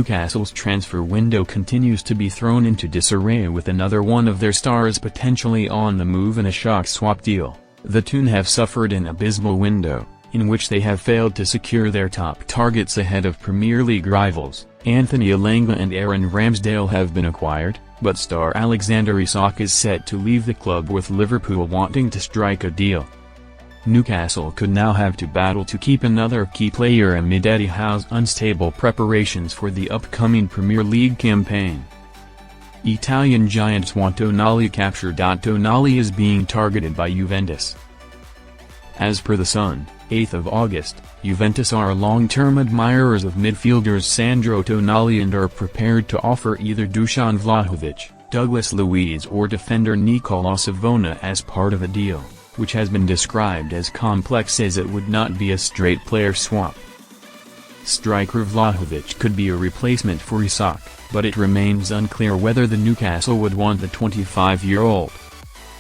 Newcastle's transfer window continues to be thrown into disarray with another one of their stars potentially on the move in a shock swap deal. The Toon have suffered an abysmal window, in which they have failed to secure their top targets ahead of Premier League rivals. Anthony Elanga and Aaron Ramsdale have been acquired, but star Alexander Isak is set to leave the club with Liverpool wanting to strike a deal. Newcastle could now have to battle to keep another key player amid Eddie Howe's unstable preparations for the upcoming Premier League campaign. Italian giants want Tonali captured. Tonali is being targeted by Juventus. As per The Sun, 8th of August, Juventus are long-term admirers of midfielders Sandro Tonali and are prepared to offer either Dusan Vlahovic, Douglas Luiz or defender Nicola Savona as part of a deal, which has been described as complex as it would not be a straight player swap. Striker Vlahovic could be a replacement for Isak, but it remains unclear whether the Newcastle would want the 25-year-old.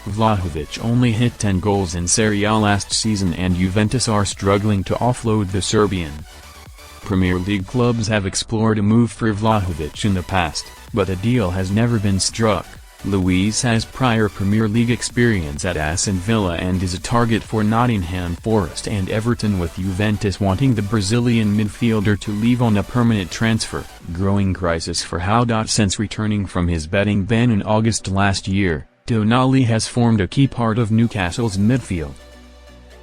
Vlahovic only hit 10 goals in Serie A last season and Juventus are struggling to offload the Serbian. Premier League clubs have explored a move for Vlahovic in the past, but a deal has never been struck. Luiz has prior Premier League experience at Aston Villa and is a target for Nottingham Forest and Everton, with Juventus wanting the Brazilian midfielder to leave on a permanent transfer. Growing crisis for Howe. Since returning from his betting ban in August last year, Tonali has formed a key part of Newcastle's midfield.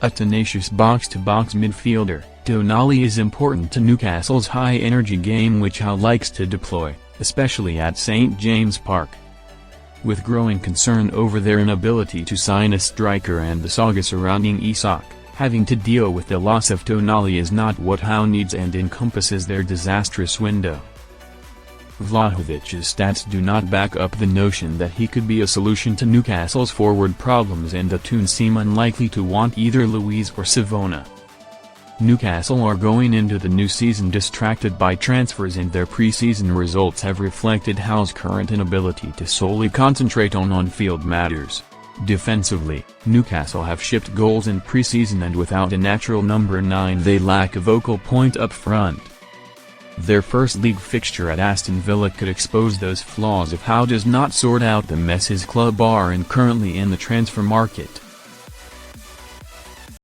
A tenacious box-to-box midfielder, Tonali is important to Newcastle's high-energy game which Howe likes to deploy, especially at St James Park. With growing concern over their inability to sign a striker and the saga surrounding Isak, having to deal with the loss of Tonali is not what Howe needs and encompasses their disastrous window. Vlahovic's stats do not back up the notion that he could be a solution to Newcastle's forward problems, and the Toon seem unlikely to want either Luiz or Savona. Newcastle are going into the new season distracted by transfers, and their pre-season results have reflected Howe's current inability to solely concentrate on on-field matters. Defensively, Newcastle have shipped goals in pre-season, and without a natural number 9 they lack a vocal point up front. Their first league fixture at Aston Villa could expose those flaws if Howe does not sort out the mess his club are in currently in the transfer market.